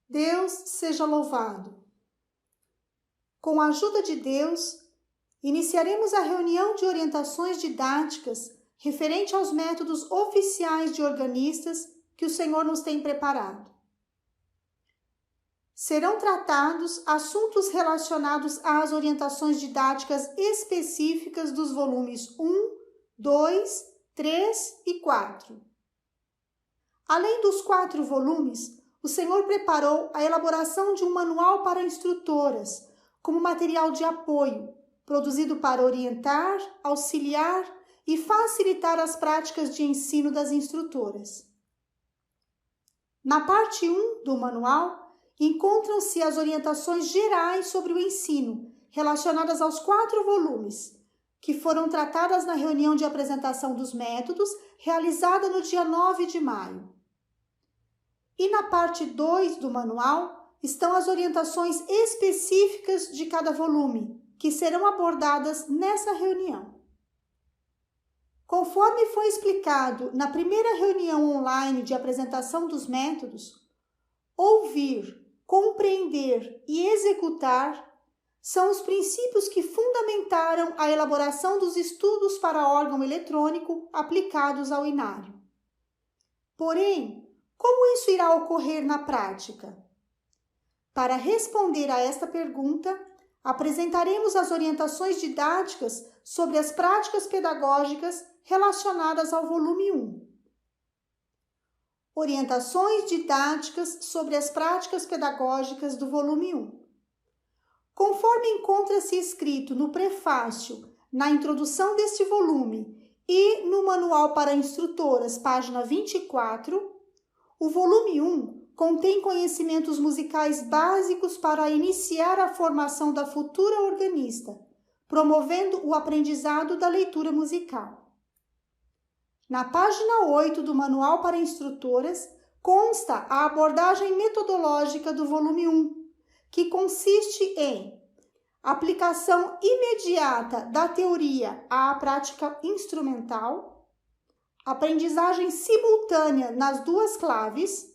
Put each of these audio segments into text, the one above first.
Deus seja louvado. Com a ajuda de Deus, iniciaremos a reunião de orientações didáticas referente aos métodos oficiais de organistas que o Senhor nos tem preparado. Serão tratados assuntos relacionados às orientações didáticas específicas dos volumes 1, 2, 3 e 4. Além dos 4 volumes, o Senhor preparou a elaboração de um manual para instrutoras, como material de apoio, produzido para orientar, auxiliar e facilitar as práticas de ensino das instrutoras. Na parte 1 do manual, encontram-se as orientações gerais sobre o ensino, relacionadas aos 4 volumes, que foram tratadas na reunião de apresentação dos métodos, realizada no dia 9 de maio. E na parte 2 do manual estão as orientações específicas de cada volume, que serão abordadas nessa reunião. Conforme foi explicado na primeira reunião online de apresentação dos métodos, ouvir, compreender e executar são os princípios que fundamentaram a elaboração dos estudos para órgão eletrônico aplicados ao inário. Porém, como isso irá ocorrer na prática? Para responder a esta pergunta, apresentaremos as orientações didáticas sobre as práticas pedagógicas relacionadas ao volume 1. Orientações didáticas sobre as práticas pedagógicas do volume 1. Conforme encontra-se escrito no prefácio, na introdução deste volume e no Manual para Instrutoras, página 24, o volume 1 contém conhecimentos musicais básicos para iniciar a formação da futura organista, promovendo o aprendizado da leitura musical. Na página 8 do Manual para Instrutoras, consta a abordagem metodológica do volume 1, que consiste em aplicação imediata da teoria à prática instrumental, aprendizagem simultânea nas 2 claves,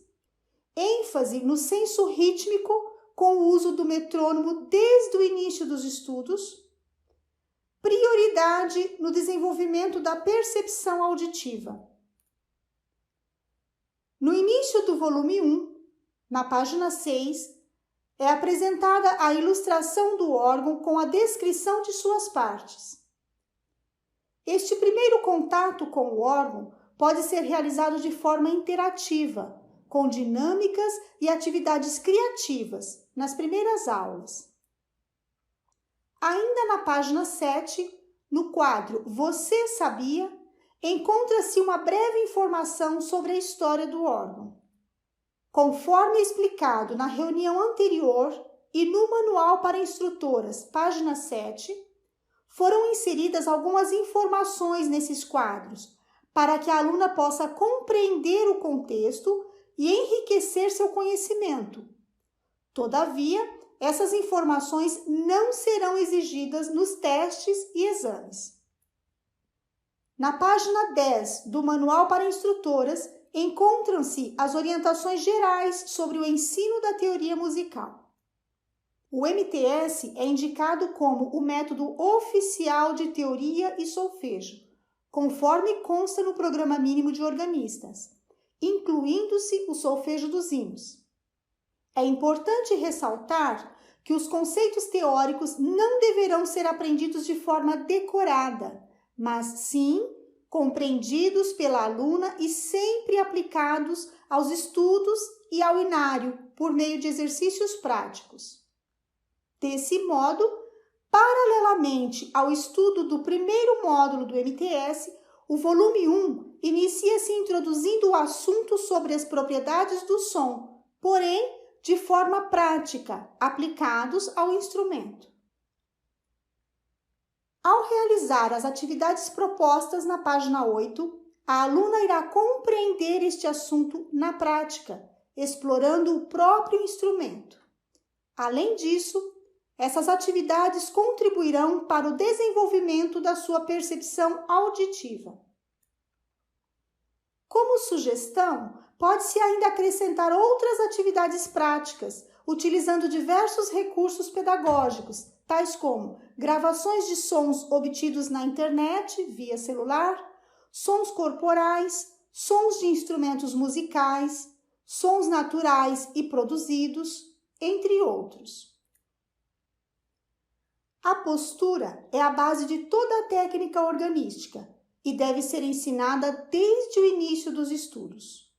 ênfase no senso rítmico com o uso do metrônomo desde o início dos estudos, prioridade no desenvolvimento da percepção auditiva. No início do volume 1, na página 6, é apresentada a ilustração do órgão com a descrição de suas partes. Este primeiro contato com o órgão pode ser realizado de forma interativa, com dinâmicas e atividades criativas, nas primeiras aulas. Ainda na página 7, no quadro Você Sabia?, encontra-se uma breve informação sobre a história do órgão. Conforme explicado na reunião anterior e no Manual para Instrutoras, página 7, foram inseridas algumas informações nesses quadros, para que a aluna possa compreender o contexto e enriquecer seu conhecimento. Todavia, essas informações não serão exigidas nos testes e exames. Na página 10 do Manual para Instrutoras, encontram-se as orientações gerais sobre o ensino da teoria musical. O MTS é indicado como o método oficial de teoria e solfejo, conforme consta no Programa Mínimo de Organistas, incluindo-se o solfejo dos hinos. É importante ressaltar que os conceitos teóricos não deverão ser aprendidos de forma decorada, mas sim compreendidos pela aluna e sempre aplicados aos estudos e ao inário por meio de exercícios práticos. Desse modo, paralelamente ao estudo do primeiro módulo do MTS, o volume 1 inicia-se introduzindo o assunto sobre as propriedades do som, porém de forma prática, aplicados ao instrumento. Ao realizar as atividades propostas na página 8, a aluna irá compreender este assunto na prática, explorando o próprio instrumento. Além disso, essas atividades contribuirão para o desenvolvimento da sua percepção auditiva. Como sugestão, pode-se ainda acrescentar outras atividades práticas, utilizando diversos recursos pedagógicos, tais como gravações de sons obtidos na internet via celular, sons corporais, sons de instrumentos musicais, sons naturais e produzidos, entre outros. A postura é a base de toda a técnica organística e deve ser ensinada desde o início dos estudos.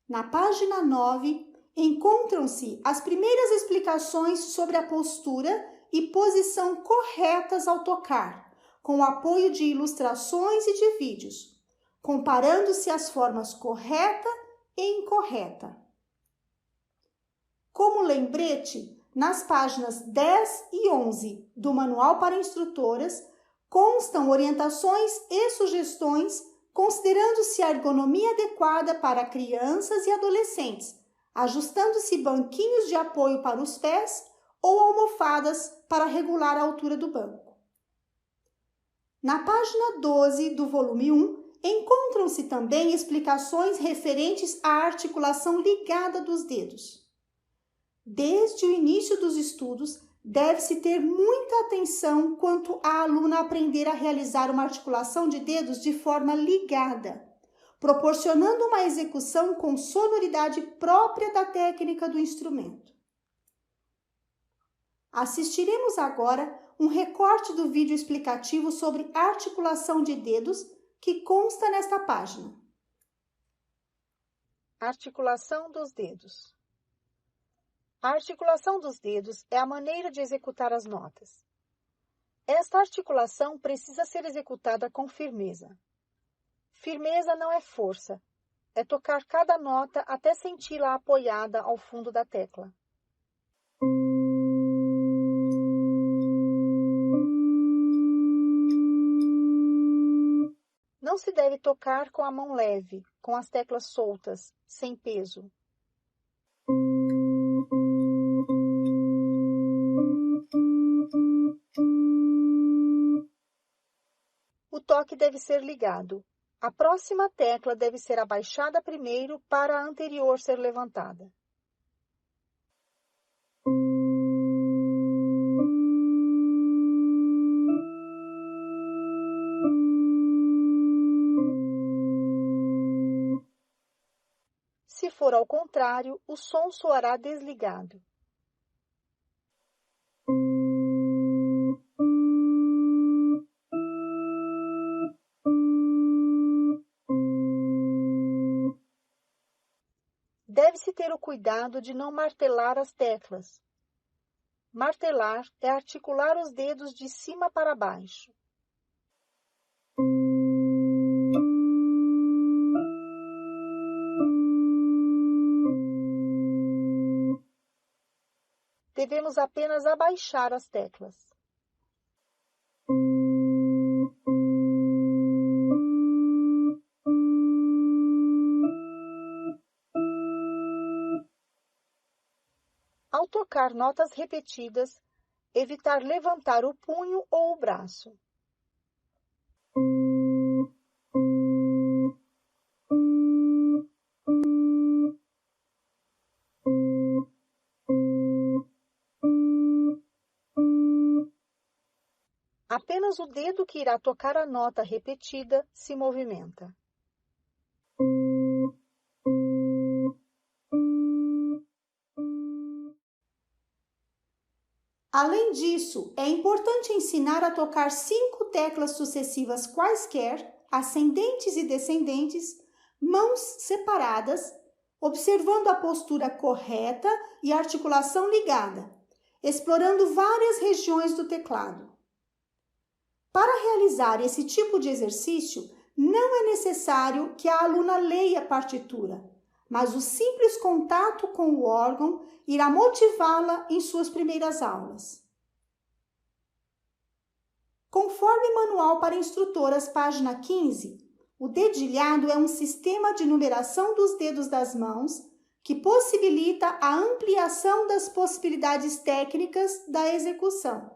Na página 9, encontram-se as primeiras explicações sobre a postura e posição corretas ao tocar, com o apoio de ilustrações e de vídeos, comparando-se as formas correta e incorreta. Como lembrete, nas páginas 10 e 11 do Manual para Instrutoras, constam orientações e sugestões considerando-se a ergonomia adequada para crianças e adolescentes, ajustando-se banquinhos de apoio para os pés ou almofadas para regular a altura do banco. Na página 12 do volume 1, encontram-se também explicações referentes à articulação ligada dos dedos. Desde o início dos estudos, deve-se ter muita atenção quanto à aluna aprender a realizar uma articulação de dedos de forma ligada, proporcionando uma execução com sonoridade própria da técnica do instrumento. Assistiremos agora um recorte do vídeo explicativo sobre articulação de dedos que consta nesta página. Articulação dos dedos. A articulação dos dedos é a maneira de executar as notas. Esta articulação precisa ser executada com firmeza. Firmeza não é força, é tocar cada nota até senti-la apoiada ao fundo da tecla. Não se deve tocar com a mão leve, com as teclas soltas, sem peso. O toque deve ser ligado. A próxima tecla deve ser abaixada primeiro para a anterior ser levantada. Se for ao contrário, o som soará desligado. Deve-se ter o cuidado de não martelar as teclas. Martelar é articular os dedos de cima para baixo. Devemos apenas abaixar as teclas. Ao tocar notas repetidas, evitar levantar o punho ou o braço. Apenas o dedo que irá tocar a nota repetida se movimenta. Além disso, é importante ensinar a tocar 5 teclas sucessivas quaisquer, ascendentes e descendentes, mãos separadas, observando a postura correta e a articulação ligada, explorando várias regiões do teclado. Para realizar esse tipo de exercício, não é necessário que a aluna leia a partitura, mas o simples contato com o órgão irá motivá-la em suas primeiras aulas. Conforme Manual para Instrutoras, página 15, o dedilhado é um sistema de numeração dos dedos das mãos que possibilita a ampliação das possibilidades técnicas da execução.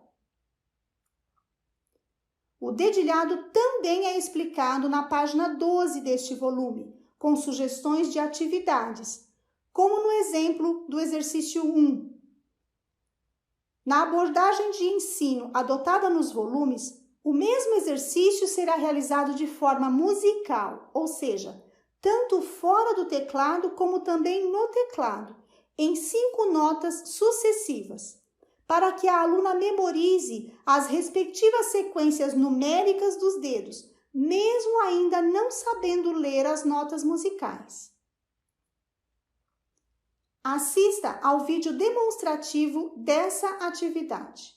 O dedilhado também é explicado na página 12 deste volume, com sugestões de atividades, como no exemplo do exercício 1. Na abordagem de ensino adotada nos volumes, o mesmo exercício será realizado de forma musical, ou seja, tanto fora do teclado como também no teclado, em 5 notas sucessivas, para que a aluna memorize as respectivas sequências numéricas dos dedos, mesmo ainda não sabendo ler as notas musicais. Assista ao vídeo demonstrativo dessa atividade.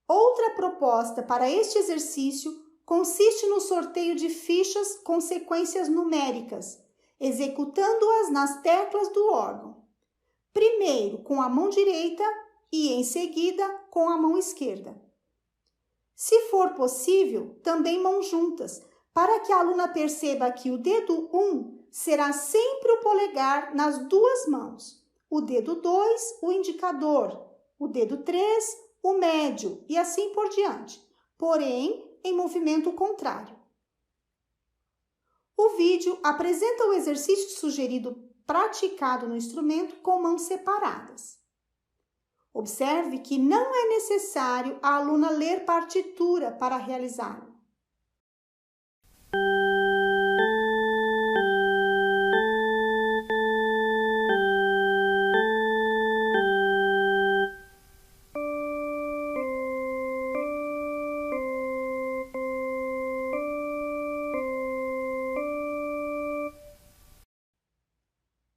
Outra proposta para este exercício consiste no sorteio de fichas com sequências numéricas, executando-as nas teclas do órgão. Primeiro com a mão direita e, em seguida, com a mão esquerda. Se for possível, também mãos juntas, para que a aluna perceba que o dedo 1 será sempre o polegar nas duas mãos, o dedo 2, o indicador, o dedo 3, o médio e assim por diante, porém em movimento contrário. O vídeo apresenta o exercício sugerido praticado no instrumento com mãos separadas. Observe que não é necessário a aluna ler partitura para realizá-lo.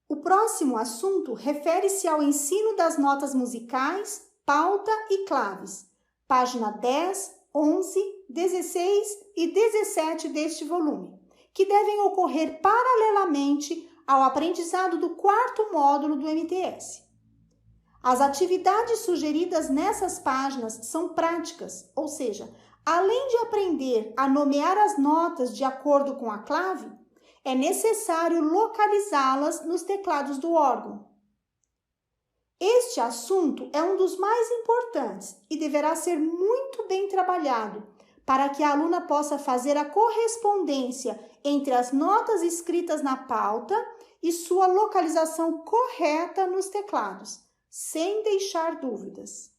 O próximo assunto refere-se ao ensino das notas musicais, pauta e claves, página 10, 11, 16 e 17 deste volume, que devem ocorrer paralelamente ao aprendizado do 4º módulo do MTS. As atividades sugeridas nessas páginas são práticas, ou seja, além de aprender a nomear as notas de acordo com a clave, é necessário localizá-las nos teclados do órgão. Este assunto é um dos mais importantes e deverá ser muito bem trabalhado para que a aluna possa fazer a correspondência entre as notas escritas na pauta e sua localização correta nos teclados, sem deixar dúvidas.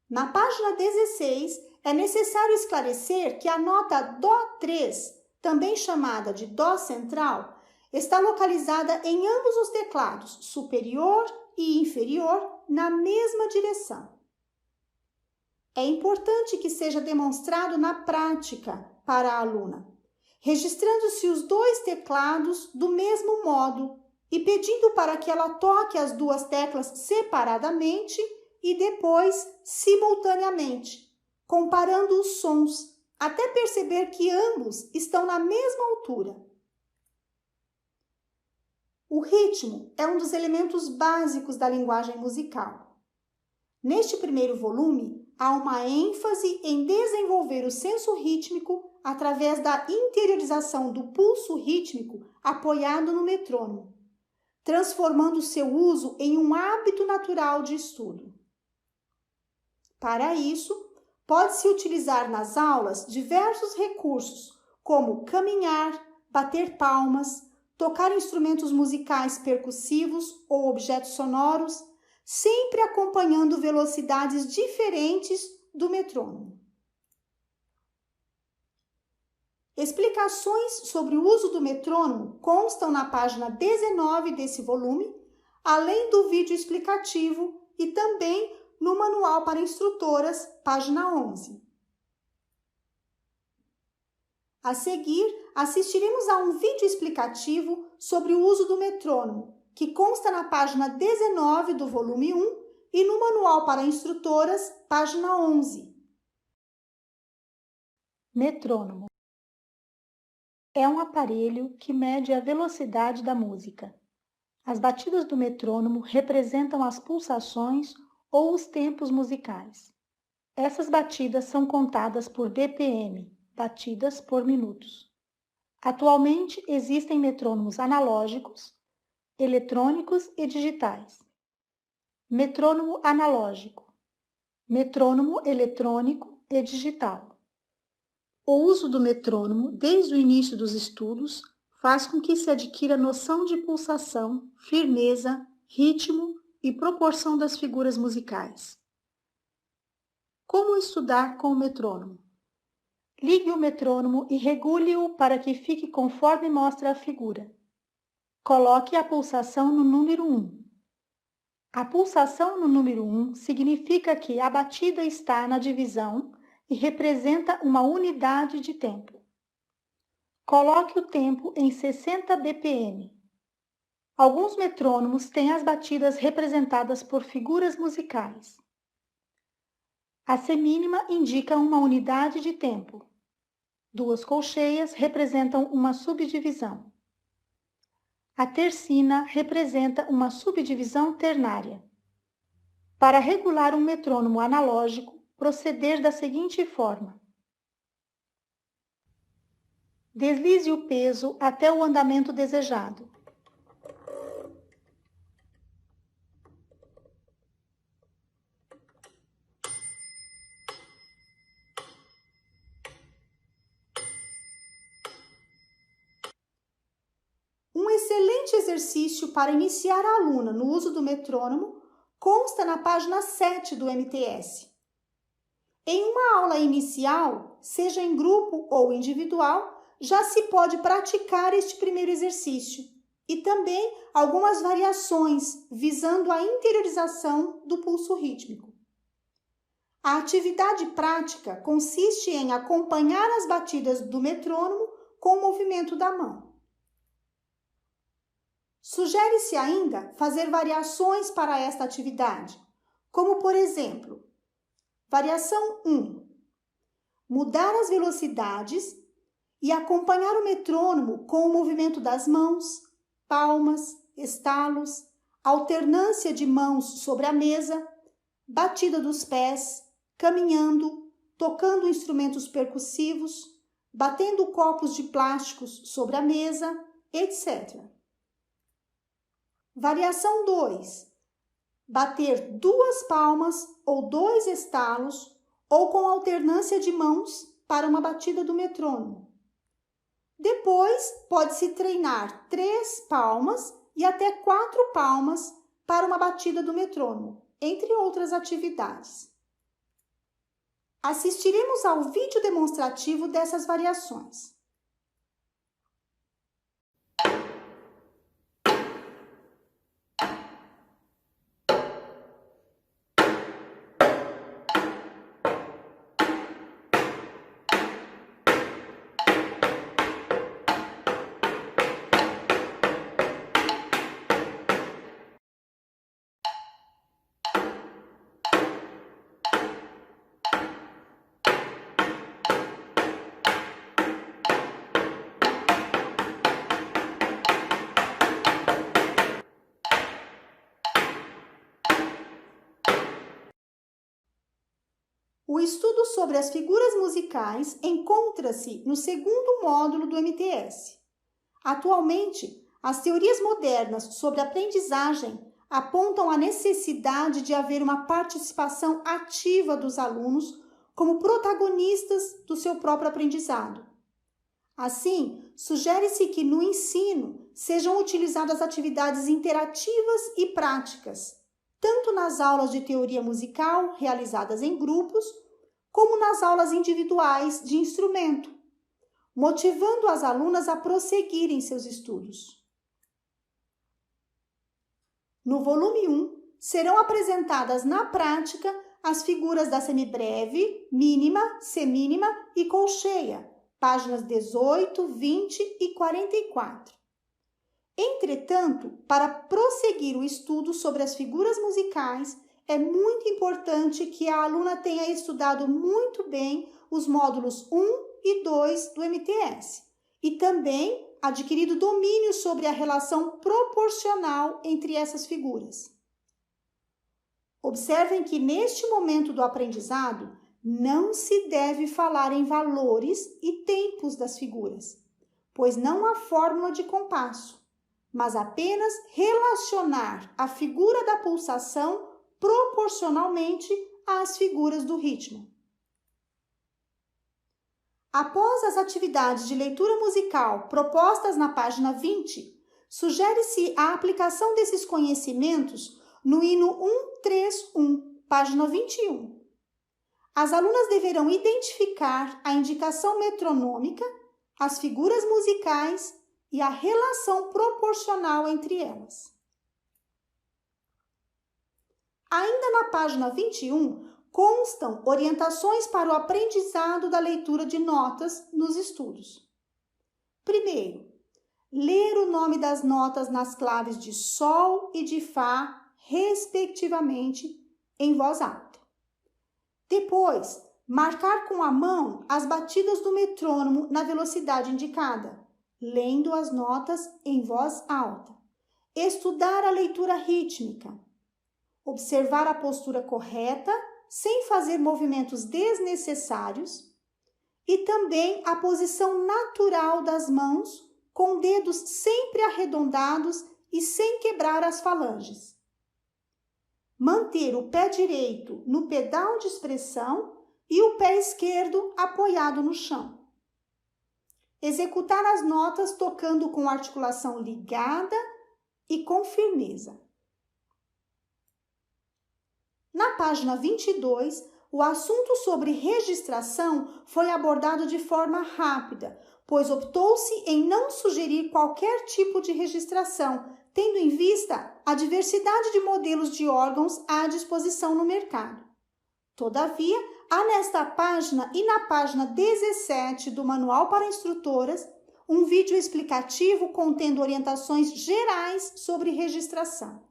Na página 16, é necessário esclarecer que a nota Dó 3, também chamada de Dó central, está localizada em ambos os teclados, superior e inferior, na mesma direção. É importante que seja demonstrado na prática para a aluna, registrando-se os dois teclados do mesmo modo e pedindo para que ela toque as duas teclas separadamente e depois simultaneamente, comparando os sons, até perceber que ambos estão na mesma altura. O ritmo é um dos elementos básicos da linguagem musical. Neste primeiro volume, há uma ênfase em desenvolver o senso rítmico através da interiorização do pulso rítmico apoiado no metrônomo, transformando seu uso em um hábito natural de estudo. Para isso, pode-se utilizar nas aulas diversos recursos, como caminhar, bater palmas, tocar instrumentos musicais percussivos ou objetos sonoros, sempre acompanhando velocidades diferentes do metrônomo. Explicações sobre o uso do metrônomo constam na página 19 desse volume, além do vídeo explicativo e também no Manual para Instrutoras, página 11. A seguir, assistiremos a um vídeo explicativo sobre o uso do metrônomo, que consta na página 19 do volume 1 e no Manual para Instrutoras, página 11. Metrônomo. é um aparelho que mede a velocidade da música. As batidas do metrônomo representam as pulsações ou os tempos musicais. Essas batidas são contadas por BPM, batidas por minutos. Atualmente existem metrônomos analógicos, eletrônicos e digitais. Metrônomo analógico, metrônomo eletrônico e digital. O uso do metrônomo desde o início dos estudos faz com que se adquira noção de pulsação, firmeza, ritmo e proporção das figuras musicais. Como estudar com o metrônomo? Ligue o metrônomo e regule-o para que fique conforme mostra a figura. Coloque a pulsação no número 1. A pulsação no número 1 significa que a batida está na divisão e representa uma unidade de tempo. Coloque o tempo em 60 BPM. Alguns metrônomos têm as batidas representadas por figuras musicais. A semínima indica uma unidade de tempo. 2 colcheias representam uma subdivisão. A tercina representa uma subdivisão ternária. Para regular um metrônomo analógico, proceder da seguinte forma. Deslize o peso até o andamento desejado. Um excelente exercício para iniciar a aluna no uso do metrônomo consta na página 7 do MTS. Em uma aula inicial, seja em grupo ou individual, já se pode praticar este primeiro exercício e também algumas variações visando a interiorização do pulso rítmico. A atividade prática consiste em acompanhar as batidas do metrônomo com o movimento da mão. Sugere-se ainda fazer variações para esta atividade, como por exemplo, variação 1, mudar as velocidades e acompanhar o metrônomo com o movimento das mãos, palmas, estalos, alternância de mãos sobre a mesa, batida dos pés, caminhando, tocando instrumentos percussivos, batendo copos de plásticos sobre a mesa, etc. Variação 2. Bater 2 palmas ou 2 estalos ou com alternância de mãos para uma batida do metrônomo. Depois, pode-se treinar 3 palmas e até 4 palmas para uma batida do metrônomo, entre outras atividades. Assistiremos ao vídeo demonstrativo dessas variações. O estudo sobre as figuras musicais encontra-se no segundo módulo do MTS. Atualmente, as teorias modernas sobre aprendizagem apontam a necessidade de haver uma participação ativa dos alunos como protagonistas do seu próprio aprendizado. Assim, sugere-se que no ensino sejam utilizadas atividades interativas e práticas, tanto nas aulas de teoria musical realizadas em grupos, como nas aulas individuais de instrumento, motivando as alunas a prosseguirem seus estudos. No volume 1, serão apresentadas na prática as figuras da semibreve, mínima, semínima e colcheia, páginas 18, 20 e 44. Entretanto, para prosseguir o estudo sobre as figuras musicais, é muito importante que a aluna tenha estudado muito bem os módulos 1 e 2 do MTS e também adquirido domínio sobre a relação proporcional entre essas figuras. Observem que neste momento do aprendizado não se deve falar em valores e tempos das figuras, pois não há fórmula de compasso, mas apenas relacionar a figura da pulsação proporcionalmente às figuras do ritmo. Após as atividades de leitura musical propostas na página 20, sugere-se a aplicação desses conhecimentos no hino 131, página 21. As alunas deverão identificar a indicação metronômica, as figuras musicais e a relação proporcional entre elas. Ainda na página 21, constam orientações para o aprendizado da leitura de notas nos estudos. Primeiro, ler o nome das notas nas claves de Sol e de Fá, respectivamente, em voz alta. Depois, marcar com a mão as batidas do metrônomo na velocidade indicada, lendo as notas em voz alta. Estudar a leitura rítmica. Observar a postura correta, sem fazer movimentos desnecessários. E também a posição natural das mãos, com dedos sempre arredondados e sem quebrar as falanges. Manter o pé direito no pedal de expressão e o pé esquerdo apoiado no chão. Executar as notas tocando com articulação ligada e com firmeza. Na página 22, o assunto sobre registração foi abordado de forma rápida, pois optou-se em não sugerir qualquer tipo de registração, tendo em vista a diversidade de modelos de órgãos à disposição no mercado. Todavia, há nesta página e na página 17 do Manual para Instrutoras um vídeo explicativo contendo orientações gerais sobre registração.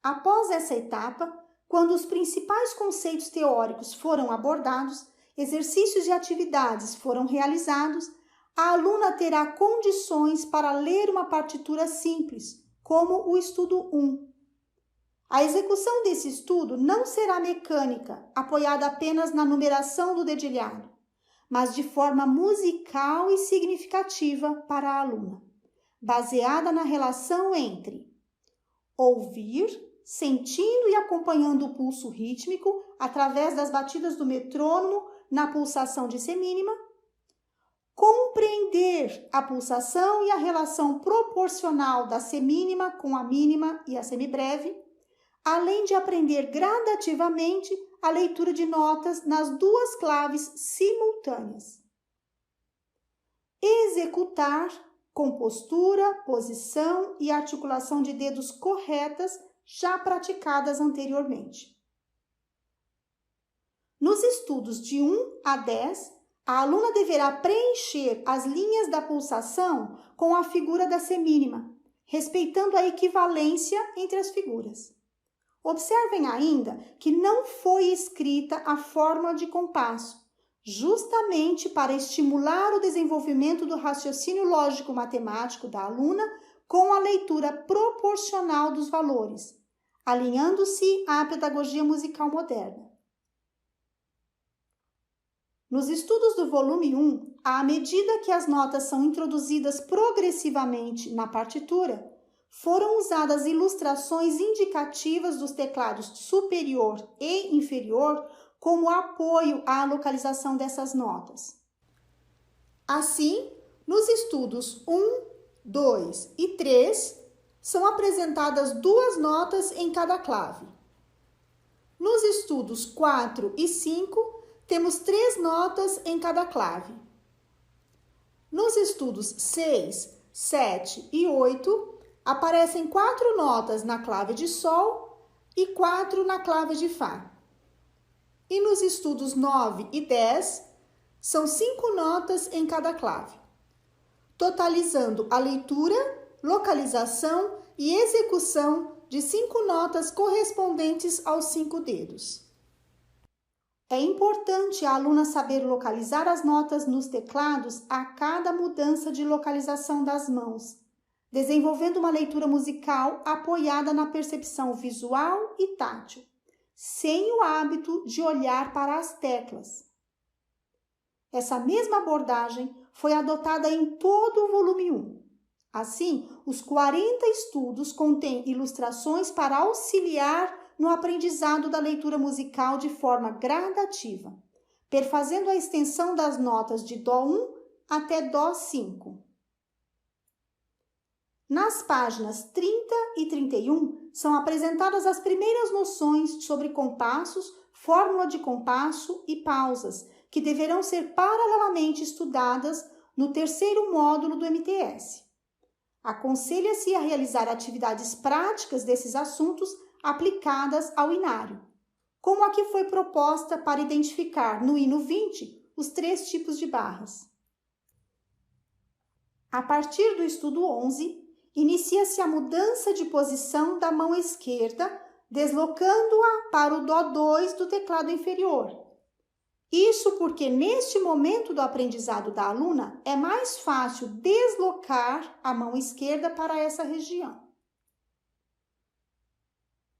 Após essa etapa, quando os principais conceitos teóricos foram abordados, exercícios e atividades foram realizados, a aluna terá condições para ler uma partitura simples, como o estudo 1. A execução desse estudo não será mecânica, apoiada apenas na numeração do dedilhado, mas de forma musical e significativa para a aluna, baseada na relação entre ouvir, sentindo e acompanhando o pulso rítmico através das batidas do metrônomo na pulsação de semínima, compreender a pulsação e a relação proporcional da semínima com a mínima e a semibreve, além de aprender gradativamente a leitura de notas nas duas claves simultâneas. Executar com postura, posição e articulação de dedos corretas já praticadas anteriormente. Nos estudos de 1 a 10, a aluna deverá preencher as linhas da pulsação com a figura da semínima, respeitando a equivalência entre as figuras. Observem ainda que não foi escrita a fórmula de compasso, justamente para estimular o desenvolvimento do raciocínio lógico-matemático da aluna com a leitura proporcional dos valores, alinhando-se à pedagogia musical moderna. Nos estudos do volume 1, à medida que as notas são introduzidas progressivamente na partitura, foram usadas ilustrações indicativas dos teclados superior e inferior como apoio à localização dessas notas. Assim, nos estudos 1, 2 e 3, são apresentadas duas notas em cada clave. Nos estudos 4 e 5, temos 3 notas em cada clave. Nos estudos 6, 7 e 8, aparecem 4 notas na clave de Sol e 4 na clave de Fá. E nos estudos 9 e 10, são 5 notas em cada clave, totalizando a leitura, localização e execução de 5 notas correspondentes aos 5 dedos. É importante a aluna saber localizar as notas nos teclados a cada mudança de localização das mãos, desenvolvendo uma leitura musical apoiada na percepção visual e tátil, sem o hábito de olhar para as teclas. Essa mesma abordagem foi adotada em todo o volume 1. Assim, os 40 estudos contêm ilustrações para auxiliar no aprendizado da leitura musical de forma gradativa, perfazendo a extensão das notas de Dó 1 até Dó 5. Nas páginas 30 e 31 são apresentadas as primeiras noções sobre compassos, fórmula de compasso e pausas, que deverão ser paralelamente estudadas no terceiro módulo do MTS. Aconselha-se a realizar atividades práticas desses assuntos aplicadas ao inário, como a que foi proposta para identificar no hino 20 os 3 tipos de barras. A partir do estudo 11, inicia-se a mudança de posição da mão esquerda, deslocando-a para o Dó 2 do teclado inferior. Isso porque neste momento do aprendizado da aluna é mais fácil deslocar a mão esquerda para essa região.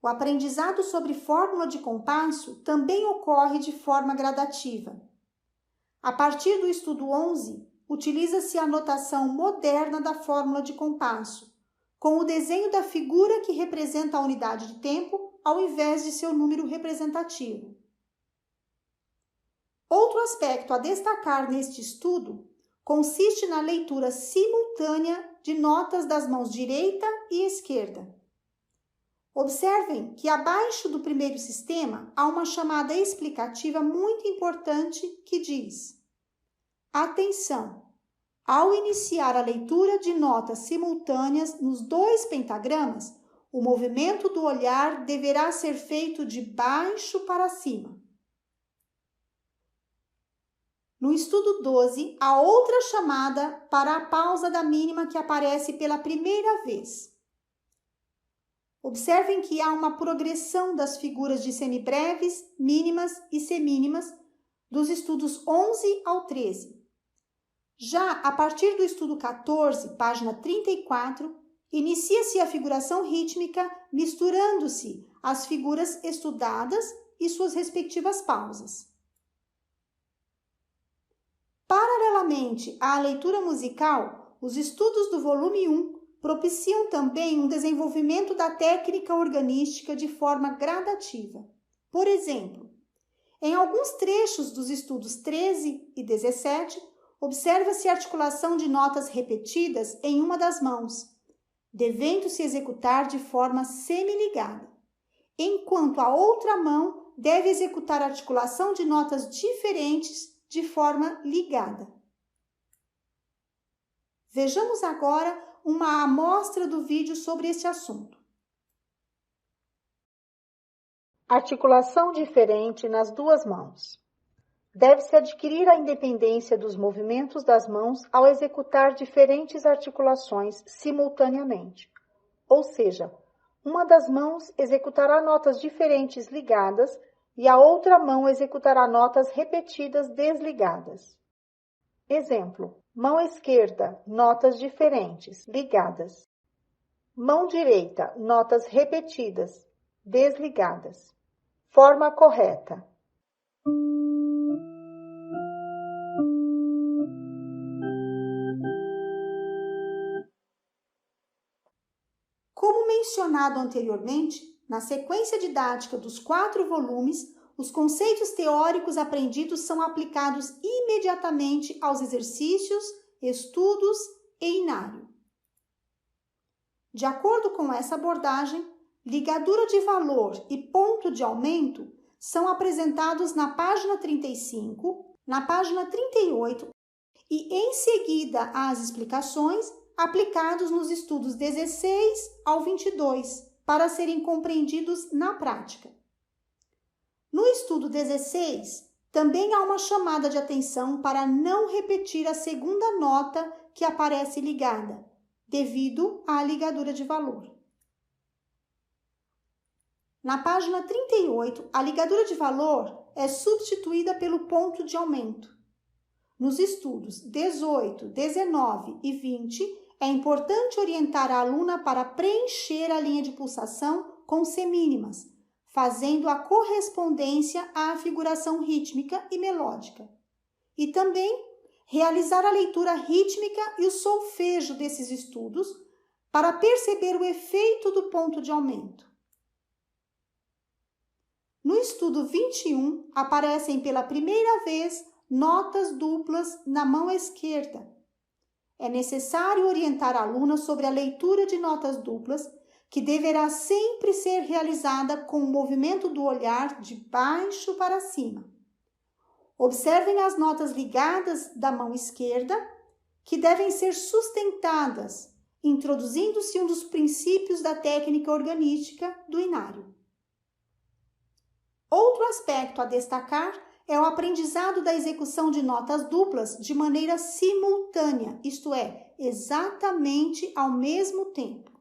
O aprendizado sobre fórmula de compasso também ocorre de forma gradativa. A partir do estudo 11, utiliza-se a notação moderna da fórmula de compasso, com o desenho da figura que representa a unidade de tempo ao invés de seu número representativo. Outro aspecto a destacar neste estudo consiste na leitura simultânea de notas das mãos direita e esquerda. Observem que abaixo do primeiro sistema há uma chamada explicativa muito importante que diz: atenção! Ao iniciar a leitura de notas simultâneas nos 2 pentagramas, o movimento do olhar deverá ser feito de baixo para cima. No estudo 12, há outra chamada para a pausa da mínima que aparece pela primeira vez. Observem que há uma progressão das figuras de semibreves, mínimas e semínimas dos estudos 11 ao 13. Já a partir do estudo 14, página 34, inicia-se a figuração rítmica misturando-se as figuras estudadas e suas respectivas pausas. Paralelamente à leitura musical, os estudos do volume 1 propiciam também um desenvolvimento da técnica organística de forma gradativa. Por exemplo, em alguns trechos dos estudos 13 e 17, observa-se a articulação de notas repetidas em uma das mãos, devendo-se executar de forma semiligada, enquanto a outra mão deve executar a articulação de notas diferentes de forma ligada. Vejamos agora uma amostra do vídeo sobre este assunto. Articulação diferente nas 2 mãos. Deve-se adquirir a independência dos movimentos das mãos ao executar diferentes articulações simultaneamente. Ou seja, uma das mãos executará notas diferentes ligadas e a outra mão executará notas repetidas desligadas. Exemplo: mão esquerda, notas diferentes, ligadas. Mão direita, notas repetidas, desligadas. Forma correta. Como mencionado anteriormente, na sequência didática dos 4 volumes, os conceitos teóricos aprendidos são aplicados imediatamente aos exercícios, estudos e inário. De acordo com essa abordagem, ligadura de valor e ponto de aumento são apresentados na página 35, na página 38 e, em seguida às explicações, aplicados nos estudos 16 ao 22, para serem compreendidos na prática. No estudo 16, também há uma chamada de atenção para não repetir a segunda nota que aparece ligada, devido à ligadura de valor. Na página 38, a ligadura de valor é substituída pelo ponto de aumento. Nos estudos 18, 19 e 20, é importante orientar a aluna para preencher a linha de pulsação com semínimas, fazendo a correspondência à figuração rítmica e melódica. E também realizar a leitura rítmica e o solfejo desses estudos para perceber o efeito do ponto de aumento. No estudo 21, aparecem pela primeira vez notas duplas na mão esquerda. É necessário orientar a aluna sobre a leitura de notas duplas, que deverá sempre ser realizada com o movimento do olhar de baixo para cima. Observem as notas ligadas da mão esquerda, que devem ser sustentadas, introduzindo-se um dos princípios da técnica organística do inário. Outro aspecto a destacar é o aprendizado da execução de notas duplas de maneira simultânea, isto é, exatamente ao mesmo tempo.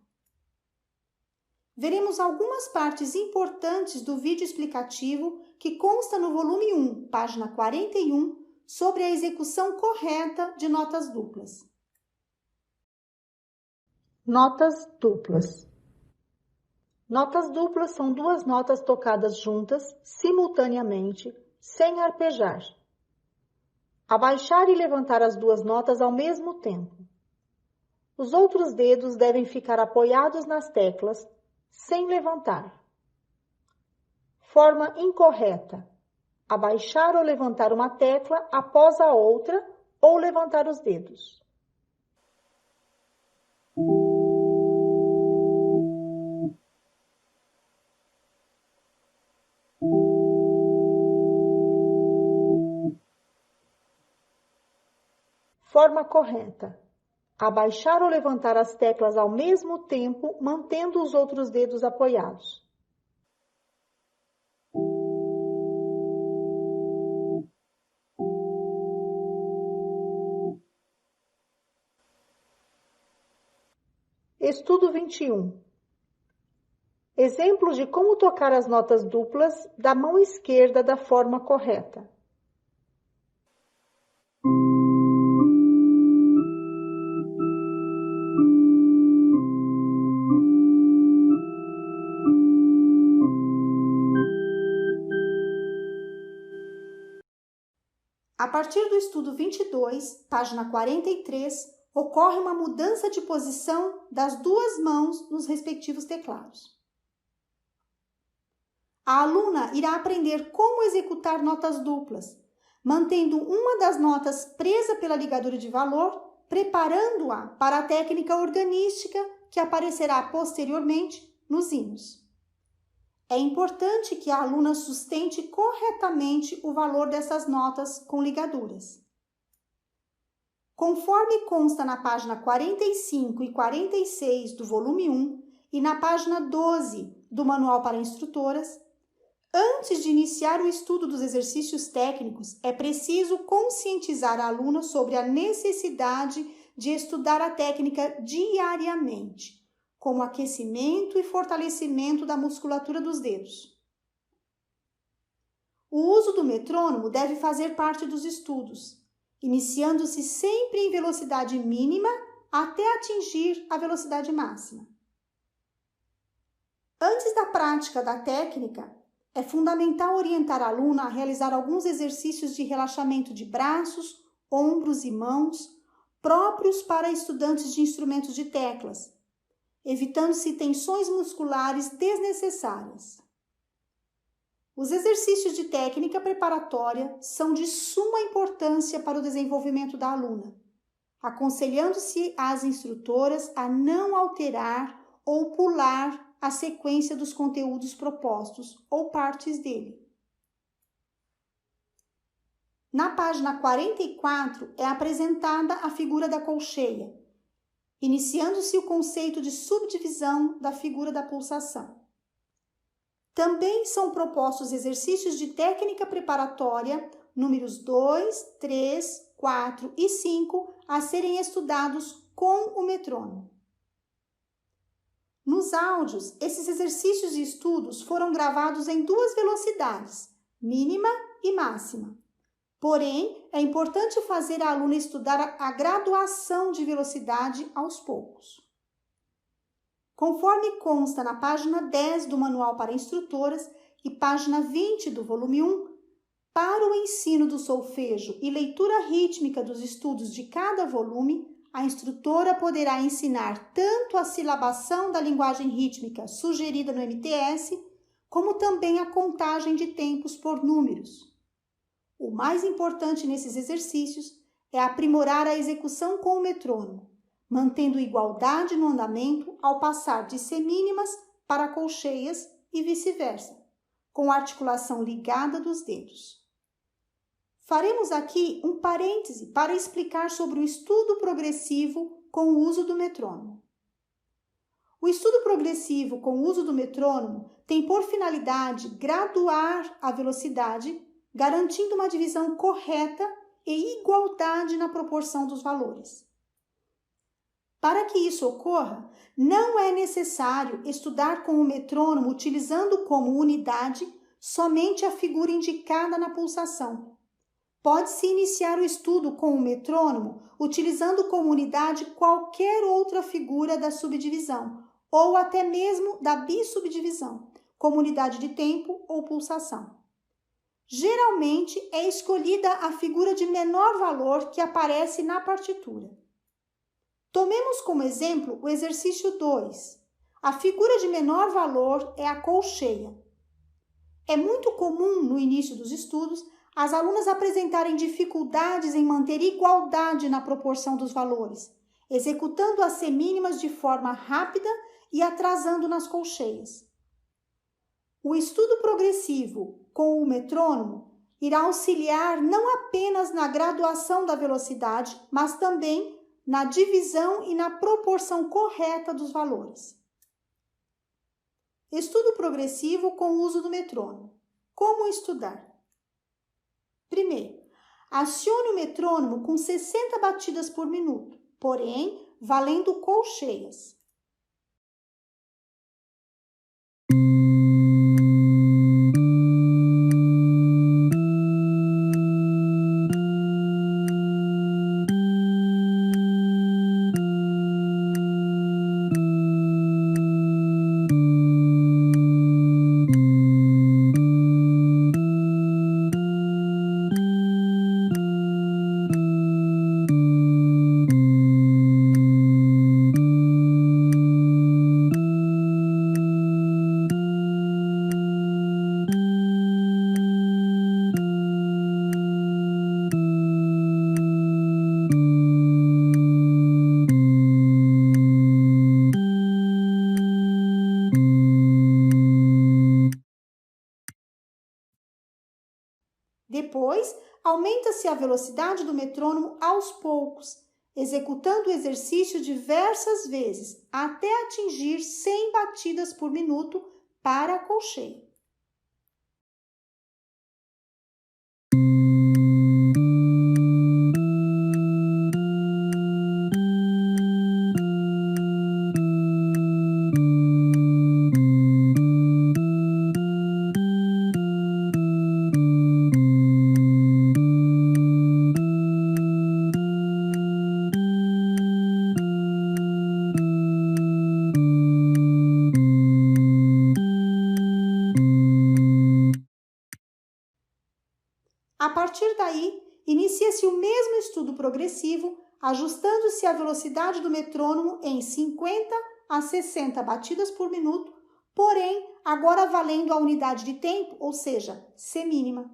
Veremos algumas partes importantes do vídeo explicativo que consta no volume 1, página 41, sobre a execução correta de notas duplas. Notas duplas. Notas duplas são duas notas tocadas juntas, simultaneamente, sem arpejar. Abaixar e levantar as duas notas ao mesmo tempo. Os outros dedos devem ficar apoiados nas teclas, sem levantar. Forma incorreta. Abaixar ou levantar uma tecla após a outra ou levantar os dedos. Forma correta. Abaixar ou levantar as teclas ao mesmo tempo, mantendo os outros dedos apoiados. Estudo 21. Exemplos de como tocar as notas duplas da mão esquerda da forma correta. A partir do estudo 22, página 43, ocorre uma mudança de posição das duas mãos nos respectivos teclados. A aluna irá aprender como executar notas duplas, mantendo uma das notas presa pela ligadura de valor, preparando-a para a técnica organística que aparecerá posteriormente nos hinos. É importante que a aluna sustente corretamente o valor dessas notas com ligaduras. Conforme consta na página 45 e 46 do volume 1 e na página 12 do Manual para Instrutoras, antes de iniciar o estudo dos exercícios técnicos, é preciso conscientizar a aluna sobre a necessidade de estudar a técnica diariamente, como aquecimento e fortalecimento da musculatura dos dedos. O uso do metrônomo deve fazer parte dos estudos, iniciando-se sempre em velocidade mínima até atingir a velocidade máxima. Antes da prática da técnica, é fundamental orientar a aluna a realizar alguns exercícios de relaxamento de braços, ombros e mãos, próprios para estudantes de instrumentos de teclas, evitando-se tensões musculares desnecessárias. Os exercícios de técnica preparatória são de suma importância para o desenvolvimento da aluna, aconselhando-se às instrutoras a não alterar ou pular a sequência dos conteúdos propostos ou partes dele. Na página 44 é apresentada a figura da colcheia, iniciando-se o conceito de subdivisão da figura da pulsação. Também são propostos exercícios de técnica preparatória, números 2, 3, 4 e 5, a serem estudados com o metrônomo. Nos áudios, esses exercícios e estudos foram gravados em duas velocidades, mínima e máxima. Porém, é importante fazer a aluna estudar a graduação de velocidade aos poucos. Conforme consta na página 10 do Manual para Instrutoras e página 20 do volume 1, para o ensino do solfejo e leitura rítmica dos estudos de cada volume, a instrutora poderá ensinar tanto a silabação da linguagem rítmica sugerida no MTS, como também a contagem de tempos por números. O mais importante nesses exercícios é aprimorar a execução com o metrônomo, mantendo igualdade no andamento ao passar de semínimas para colcheias e vice-versa, com a articulação ligada dos dedos. Faremos aqui um parêntese para explicar sobre o estudo progressivo com o uso do metrônomo. O estudo progressivo com o uso do metrônomo tem por finalidade graduar a velocidade, garantindo uma divisão correta e igualdade na proporção dos valores. Para que isso ocorra, não é necessário estudar com o metrônomo utilizando como unidade somente a figura indicada na pulsação. Pode-se iniciar o estudo com o metrônomo utilizando como unidade qualquer outra figura da subdivisão ou até mesmo da bissubdivisão, como unidade de tempo ou pulsação. Geralmente é escolhida a figura de menor valor que aparece na partitura. Tomemos como exemplo o exercício 2. A figura de menor valor é a colcheia. É muito comum no início dos estudos as alunas apresentarem dificuldades em manter igualdade na proporção dos valores, executando as semínimas de forma rápida e atrasando nas colcheias. O estudo progressivo com o metrônomo irá auxiliar não apenas na graduação da velocidade, mas também na divisão e na proporção correta dos valores. Estudo progressivo com o uso do metrônomo. Como estudar? Primeiro, acione o metrônomo com 60 batidas por minuto, porém, valendo colcheias. Depois, aumenta-se a velocidade do metrônomo aos poucos, executando o exercício diversas vezes, até atingir 100 batidas por minuto para a colcheia. A partir daí, inicia-se o mesmo estudo progressivo, ajustando-se a velocidade do metrônomo em 50 a 60 batidas por minuto, porém, agora valendo a unidade de tempo, ou seja, semínima.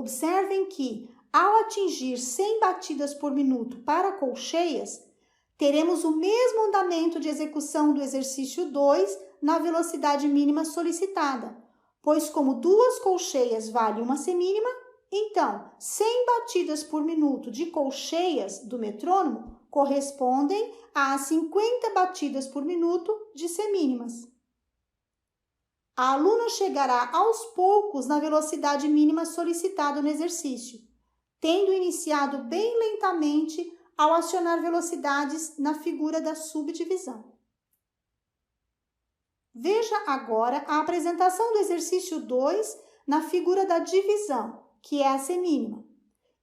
observem que, ao atingir 100 batidas por minuto para colcheias, teremos o mesmo andamento de execução do exercício 2 na velocidade mínima solicitada, pois como 2 colcheias vale uma semínima, então 100 batidas por minuto de colcheias do metrônomo correspondem a 50 batidas por minuto de semínimas. A aluna chegará aos poucos na velocidade mínima solicitada no exercício, tendo iniciado bem lentamente ao acionar velocidades na figura da subdivisão. Veja agora a apresentação do exercício 2 na figura da divisão, que é a semínima,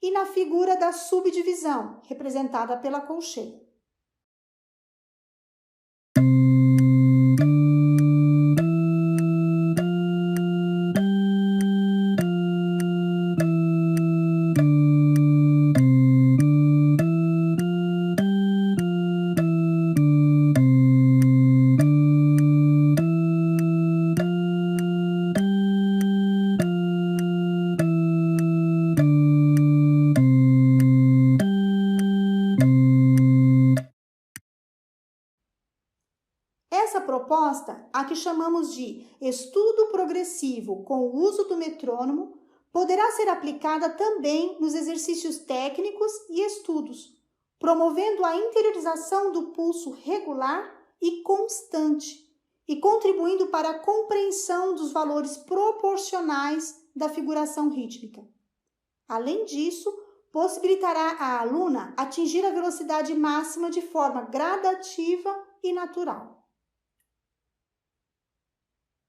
e na figura da subdivisão, representada pela colcheia. Essa proposta, a que chamamos de estudo progressivo com o uso do metrônomo, poderá ser aplicada também nos exercícios técnicos e estudos, promovendo a interiorização do pulso regular e constante e contribuindo para a compreensão dos valores proporcionais da figuração rítmica. Além disso, possibilitará à aluna atingir a velocidade máxima de forma gradativa e natural.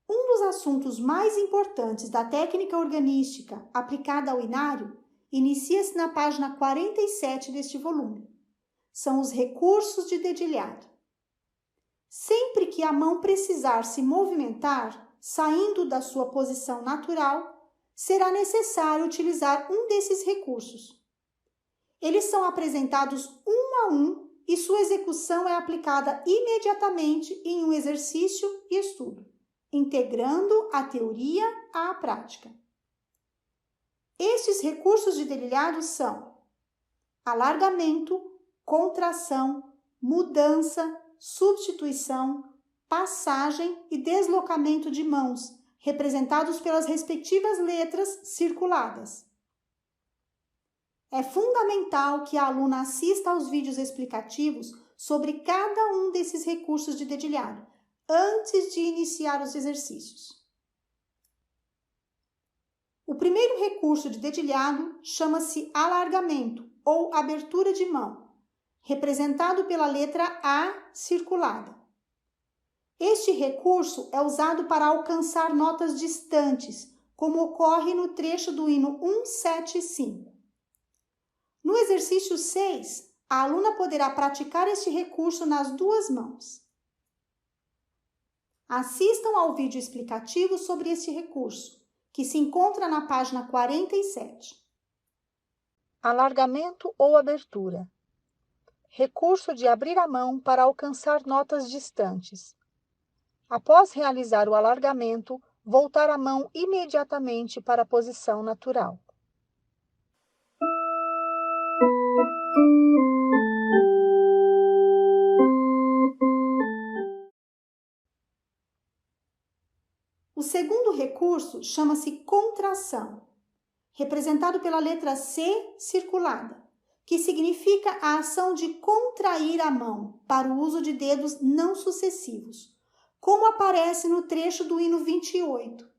Um dos assuntos mais importantes da técnica organística aplicada ao inário inicia-se na página 47 deste volume. São os recursos de dedilhado. Sempre que a mão precisar se movimentar, saindo da sua posição natural, será necessário utilizar um desses recursos. Eles são apresentados um a um e sua execução é aplicada imediatamente em um exercício e estudo, integrando a teoria à prática. Estes recursos de dedilhado são alargamento, contração, mudança, substituição, passagem e deslocamento de mãos, representados pelas respectivas letras circuladas. É fundamental que a aluna assista aos vídeos explicativos sobre cada um desses recursos de dedilhado, antes de iniciar os exercícios. O primeiro recurso de dedilhado chama-se alargamento ou abertura de mão, representado pela letra A circulada. Este recurso é usado para alcançar notas distantes, como ocorre no trecho do hino 175. No exercício 6, a aluna poderá praticar este recurso nas duas mãos. Assistam ao vídeo explicativo sobre este recurso, que se encontra na página 47. Alargamento ou abertura. Recurso de abrir a mão para alcançar notas distantes. Após realizar o alargamento, voltar a mão imediatamente para a posição natural. O segundo recurso chama-se contração, representado pela letra C circulada, que significa a ação de contrair a mão para o uso de dedos não sucessivos, como aparece no trecho do hino 28.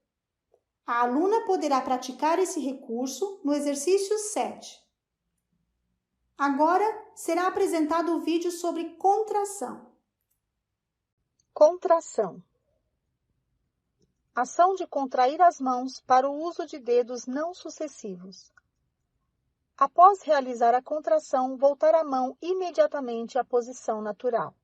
A aluna poderá praticar esse recurso no exercício 7. Agora será apresentado o vídeo sobre contração. Contração. Ação de contrair as mãos para o uso de dedos não sucessivos. Após realizar a contração, voltar a mão imediatamente à posição natural.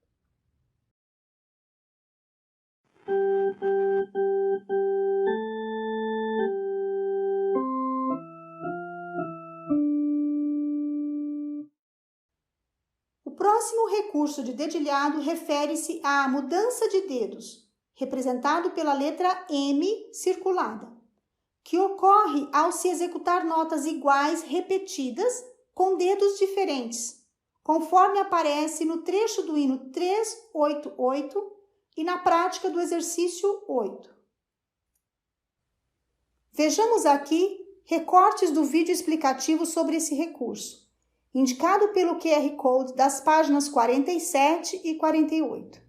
O próximo recurso de dedilhado refere-se à mudança de dedos, representado pela letra M circulada, que ocorre ao se executar notas iguais repetidas com dedos diferentes, conforme aparece no trecho do hino 388 e na prática do exercício 8. Vejamos aqui recortes do vídeo explicativo sobre esse recurso, indicado pelo QR Code das páginas 47 e 48.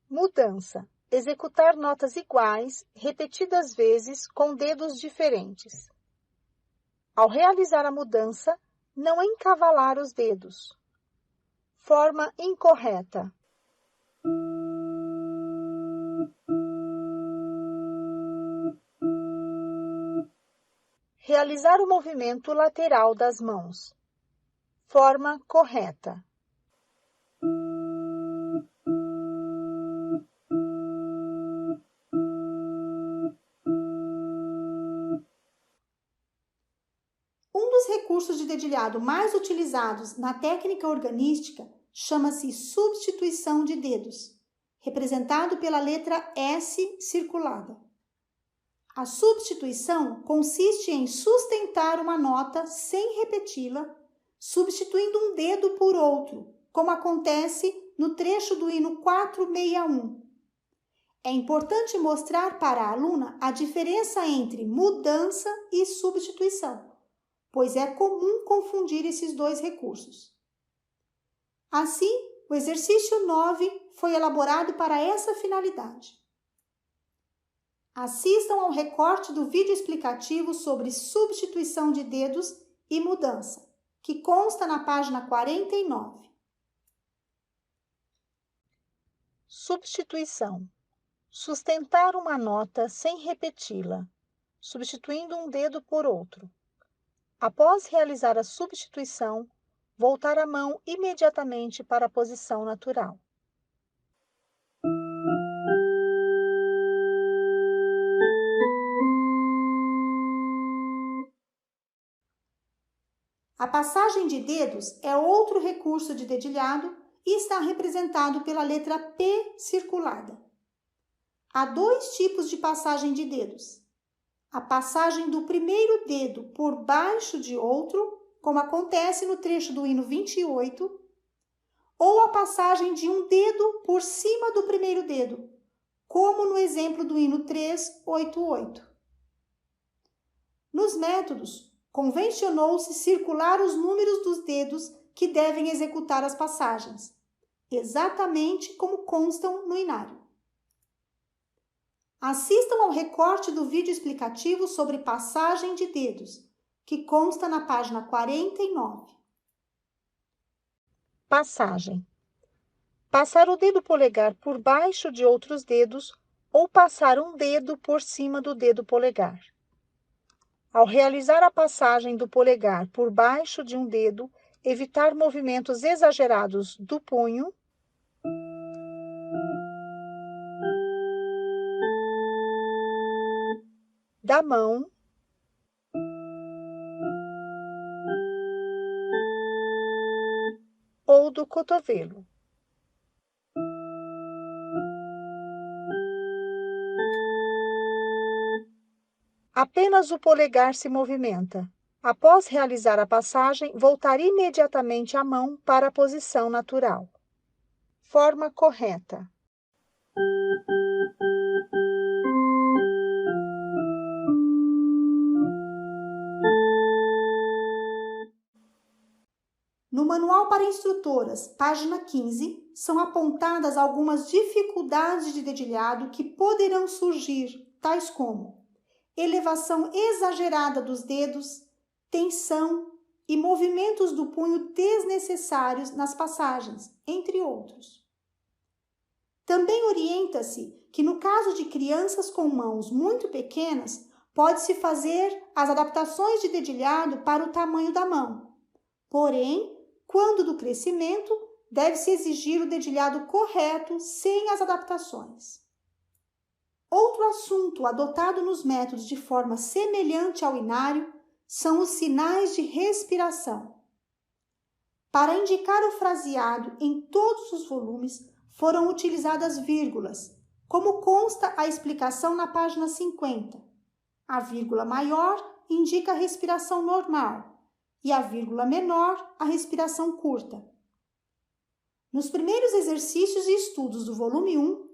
Mudança. Executar notas iguais, repetidas vezes, com dedos diferentes. Ao realizar a mudança, não encavalar os dedos. Forma incorreta. Realizar o movimento lateral das mãos. Forma correta. Um dos recursos de dedilhado mais utilizados na técnica organística chama-se substituição de dedos, representado pela letra S circulada. A substituição consiste em sustentar uma nota sem repeti-la, substituindo um dedo por outro, como acontece no trecho do hino 461. É importante mostrar para a aluna a diferença entre mudança e substituição, pois é comum confundir esses dois recursos. Assim, o exercício 9 foi elaborado para essa finalidade. Assistam ao recorte do vídeo explicativo sobre substituição de dedos e mudança, que consta na página 49. Substituição. Sustentar uma nota sem repeti-la, substituindo um dedo por outro. Após realizar a substituição, voltar a mão imediatamente para a posição natural. A passagem de dedos é outro recurso de dedilhado e está representado pela letra P circulada. Há dois tipos de passagem de dedos. A passagem do primeiro dedo por baixo de outro, como acontece no trecho do hino 28, ou a passagem de um dedo por cima do primeiro dedo, como no exemplo do hino 388. Nos métodos, convencionou-se circular os números dos dedos que devem executar as passagens, exatamente como constam no inário. Assistam ao recorte do vídeo explicativo sobre passagem de dedos, que consta na página 49. Passagem. Passar o dedo polegar por baixo de outros dedos ou passar um dedo por cima do dedo polegar. Ao realizar a passagem do polegar por baixo de um dedo, evitar movimentos exagerados do punho, da mão, ou do cotovelo. Apenas o polegar se movimenta. Após realizar a passagem, voltar imediatamente a mão para a posição natural. Forma correta. No Manual para Instrutoras, página 15, são apontadas algumas dificuldades de dedilhado que poderão surgir, tais como elevação exagerada dos dedos, tensão e movimentos do punho desnecessários nas passagens, entre outros. Também orienta-se que, no caso de crianças com mãos muito pequenas, pode-se fazer as adaptações de dedilhado para o tamanho da mão. Porém, quando do crescimento, deve-se exigir o dedilhado correto sem as adaptações. Outro assunto adotado nos métodos de forma semelhante ao inário são os sinais de respiração. Para indicar o fraseado em todos os volumes, foram utilizadas vírgulas, como consta a explicação na página 50. A vírgula maior indica a respiração normal e a vírgula menor a respiração curta. Nos primeiros exercícios e estudos do volume 1,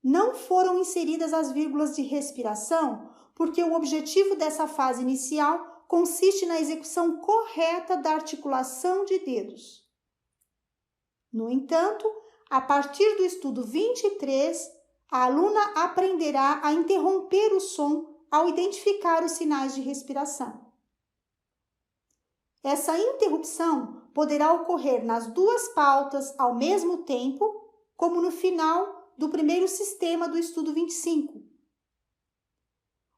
não foram inseridas as vírgulas de respiração porque o objetivo dessa fase inicial consiste na execução correta da articulação de dedos. No entanto, a partir do estudo 23, a aluna aprenderá a interromper o som ao identificar os sinais de respiração. Essa interrupção poderá ocorrer nas duas pautas ao mesmo tempo, como no final do primeiro sistema do estudo 25.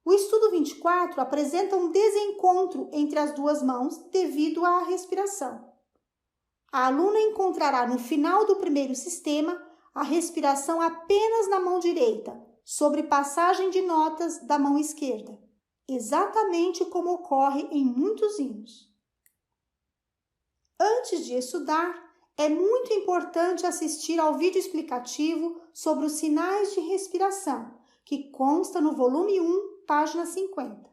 O estudo 24 apresenta um desencontro entre as duas mãos devido à respiração. A aluna encontrará no final do primeiro sistema a respiração apenas na mão direita, sobre passagem de notas da mão esquerda, exatamente como ocorre em muitos hinos. Antes de estudar, é muito importante assistir ao vídeo explicativo sobre os sinais de respiração, que consta no volume 1, página 50.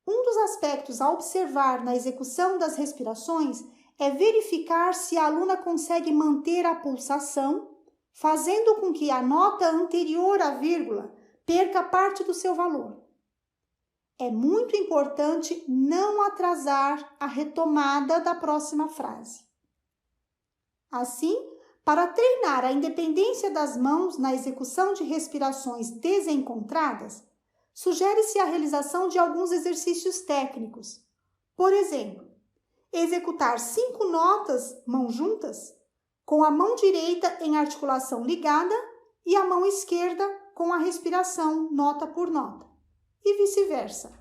Um dos aspectos a observar na execução das respirações é verificar se a aluna consegue manter a pulsação, fazendo com que a nota anterior à vírgula perca parte do seu valor. É muito importante não atrasar a retomada da próxima frase. Assim, para treinar a independência das mãos na execução de respirações desencontradas, sugere-se a realização de alguns exercícios técnicos. Por exemplo, executar 5 notas mãos juntas, com a mão direita em articulação ligada e a mão esquerda com a respiração nota por nota, e vice-versa.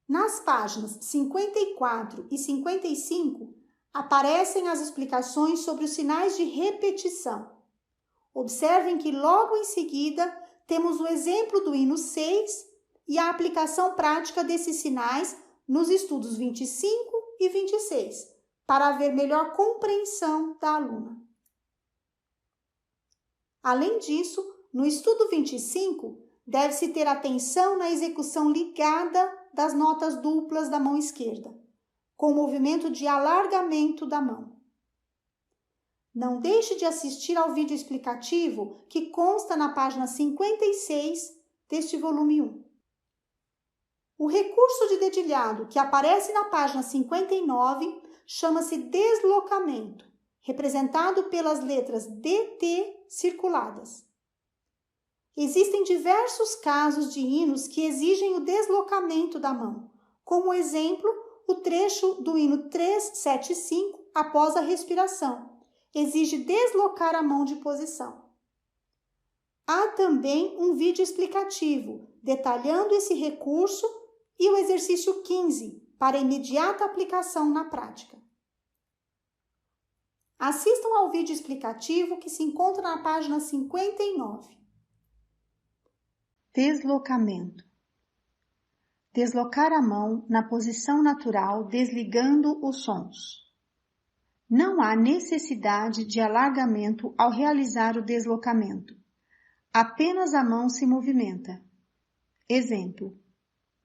Nas páginas 54 e 55, aparecem as explicações sobre os sinais de repetição. Observem que logo em seguida temos o exemplo do hino 6 e a aplicação prática desses sinais nos estudos 25 e 26, para haver melhor compreensão da aluna. Além disso, no estudo 25, deve-se ter atenção na execução ligada das notas duplas da mão esquerda, com o movimento de alargamento da mão. Não deixe de assistir ao vídeo explicativo que consta na página 56 deste volume 1. O recurso de dedilhado que aparece na página 59 chama-se deslocamento, representado pelas letras DT circuladas. Existem diversos casos de hinos que exigem o deslocamento da mão, como exemplo, o trecho do hino 375 após a respiração. Exige deslocar a mão de posição. Há também um vídeo explicativo detalhando esse recurso e o exercício 15 para imediata aplicação na prática. Assistam ao vídeo explicativo que se encontra na página 59. Deslocamento. Deslocar a mão na posição natural, desligando os sons. Não há necessidade de alargamento ao realizar o deslocamento. Apenas a mão se movimenta. Exemplo: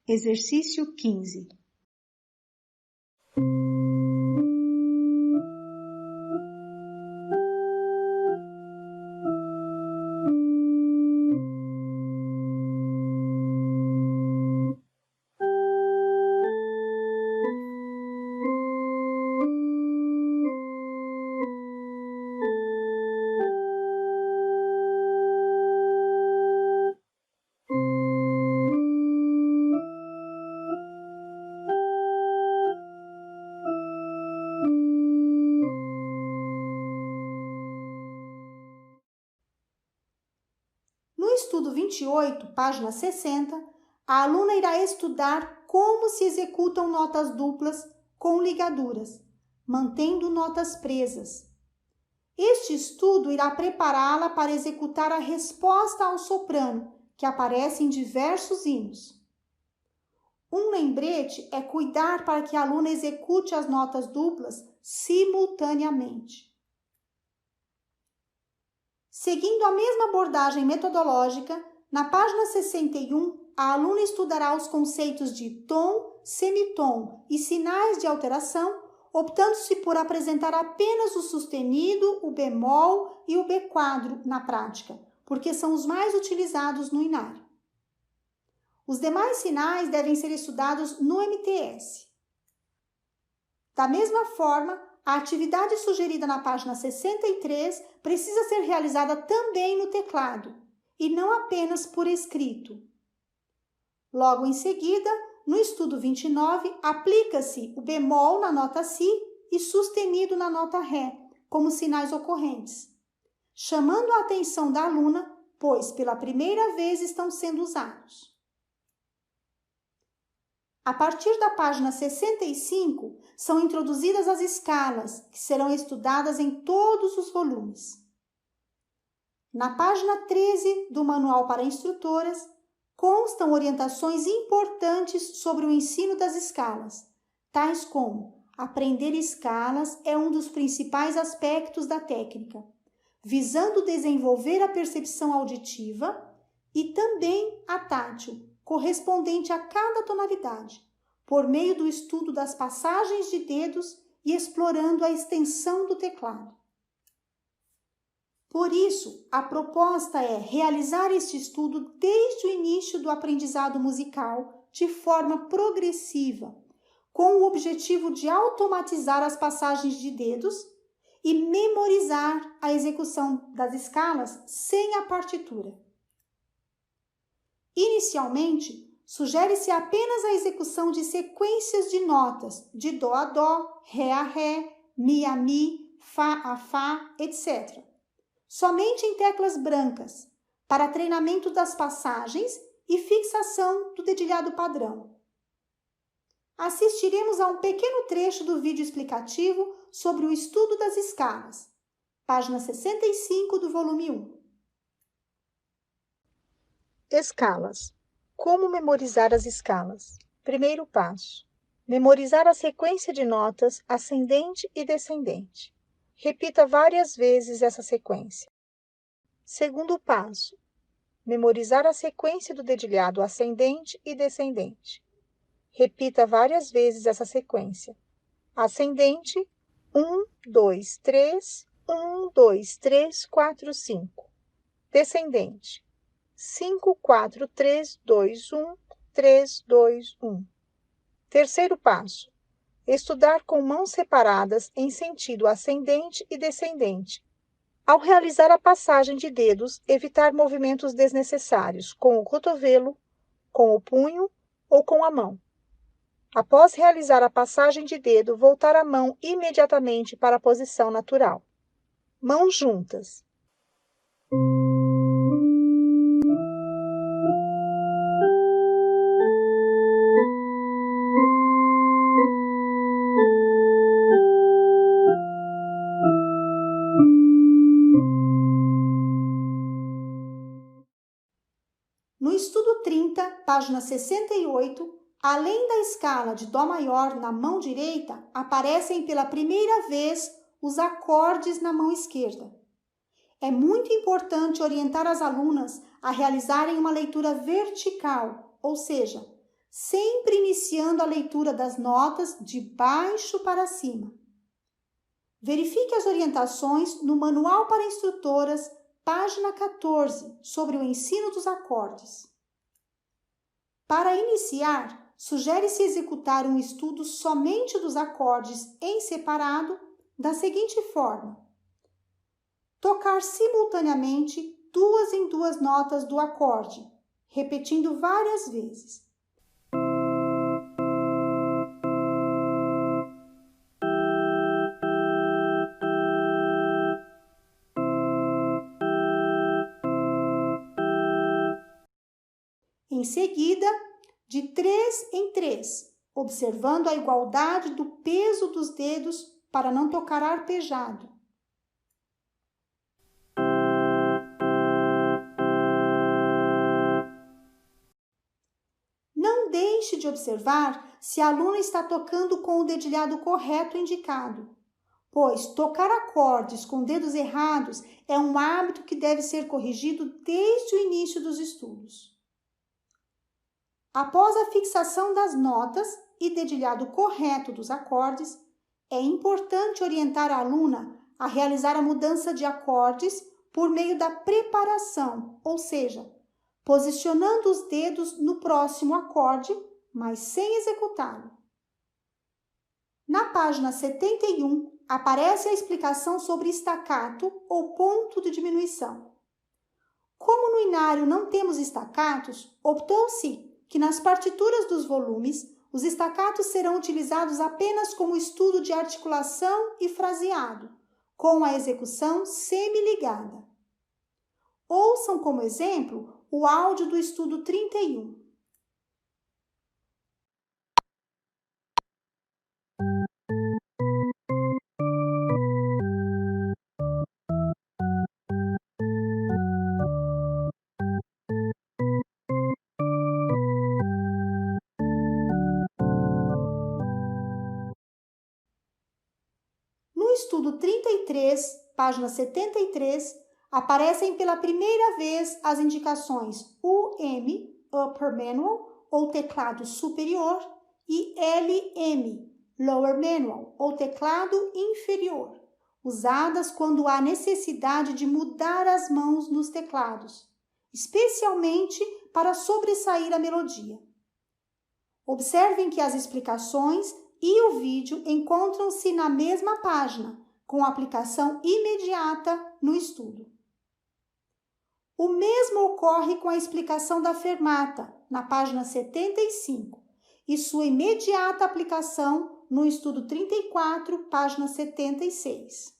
exercício 15. 28, página 60, a aluna irá estudar como se executam notas duplas com ligaduras, mantendo notas presas. Este estudo irá prepará-la para executar a resposta ao soprano, que aparece em diversos hinos. Um lembrete é cuidar para que a aluna execute as notas duplas simultaneamente. Seguindo a mesma abordagem metodológica, na página 61, a aluna estudará os conceitos de tom, semitom e sinais de alteração, optando-se por apresentar apenas o sustenido, o bemol e o B-quadro na prática, porque são os mais utilizados no inário. Os demais sinais devem ser estudados no MTS. Da mesma forma, a atividade sugerida na página 63 precisa ser realizada também no teclado, e não apenas por escrito. Logo em seguida, no estudo 29, aplica-se o bemol na nota Si e sustenido na nota Ré, como sinais ocorrentes, chamando a atenção da aluna, pois pela primeira vez estão sendo usados. A partir da página 65, são introduzidas as escalas, que serão estudadas em todos os volumes. Na página 13 do Manual para Instrutoras, constam orientações importantes sobre o ensino das escalas, tais como aprender escalas é um dos principais aspectos da técnica, visando desenvolver a percepção auditiva e também a tátil, correspondente a cada tonalidade, por meio do estudo das passagens de dedos e explorando a extensão do teclado. Por isso, a proposta é realizar este estudo desde o início do aprendizado musical, de forma progressiva, com o objetivo de automatizar as passagens de dedos e memorizar a execução das escalas sem a partitura. Inicialmente, sugere-se apenas a execução de sequências de notas de Dó a Dó, Ré a Ré, Mi a Mi, Fá a Fá, etc. Somente em teclas brancas, para treinamento das passagens e fixação do dedilhado padrão. Assistiremos a um pequeno trecho do vídeo explicativo sobre o estudo das escalas, página 65 do volume 1. Escalas. Como memorizar as escalas? Primeiro passo: memorizar a sequência de notas ascendente e descendente. Repita várias vezes essa sequência. Segundo passo: memorizar a sequência do dedilhado ascendente e descendente. Repita várias vezes essa sequência. Ascendente: 1, 2, 3, 1, 2, 3, 4, 5. Descendente: 5, 4, 3, 2, 1, 3, 2, 1. Terceiro passo: estudar com mãos separadas em sentido ascendente e descendente. Ao realizar a passagem de dedos, evitar movimentos desnecessários com o cotovelo, com o punho ou com a mão. Após realizar a passagem de dedo, voltar a mão imediatamente para a posição natural. Mãos juntas. No estudo 30, página 68, além da escala de Dó maior na mão direita, aparecem pela primeira vez os acordes na mão esquerda. É muito importante orientar as alunas a realizarem uma leitura vertical, ou seja, sempre iniciando a leitura das notas de baixo para cima. Verifique as orientações no Manual para Instrutoras, página 14, sobre o ensino dos acordes. Para iniciar, sugere-se executar um estudo somente dos acordes em separado, da seguinte forma: tocar simultaneamente 2 em 2 notas do acorde, repetindo várias vezes. em seguida, de 3 em 3, observando a igualdade do peso dos dedos para não tocar arpejado. Não deixe de observar se a aluna está tocando com o dedilhado correto indicado, pois tocar acordes com dedos errados é um hábito que deve ser corrigido desde o início dos estudos. Após a fixação das notas e dedilhado correto dos acordes, é importante orientar a aluna a realizar a mudança de acordes por meio da preparação, ou seja, posicionando os dedos no próximo acorde, mas sem executá-lo. Na página 71, aparece a explicação sobre staccato ou ponto de diminuição. Como no inário não temos staccatos, optou-se que nas partituras dos volumes, os staccatos serão utilizados apenas como estudo de articulação e fraseado, com a execução semi-ligada. Ouçam como exemplo o áudio do estudo 31. No estudo 33, página 73, aparecem pela primeira vez as indicações UM, Upper Manual, ou teclado superior, e LM, Lower Manual, ou teclado inferior, usadas quando há necessidade de mudar as mãos nos teclados, especialmente para sobressair a melodia. Observem que as explicações e o vídeo encontram-se na mesma página, com aplicação imediata no estudo. O mesmo ocorre com a explicação da fermata, na página 75, e sua imediata aplicação no estudo 34, página 76.